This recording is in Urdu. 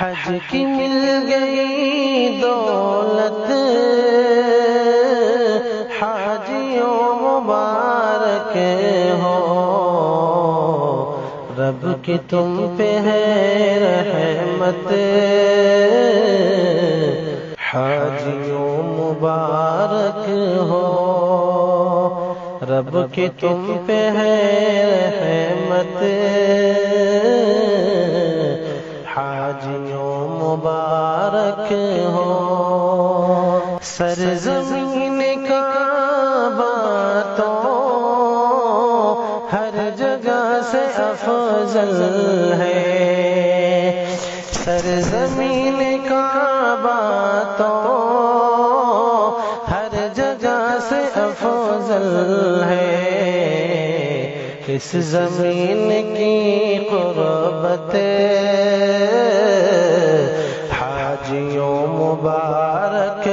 حج کی مل گئی دولت حاجیوں مبارک ہو، رب کی تم پہ ہے رحمت حاجیوں مبارک ہو، رب کی تم پہ ہے رحمت حاجیوں مبارک ہو۔ سرزمین کعبہ تو ہر جگہ سے افضل ہے، سرزمین کعبہ تو ہر جگہ سے افضل ہے، اس زمین کی قربت حاجیوں مبارک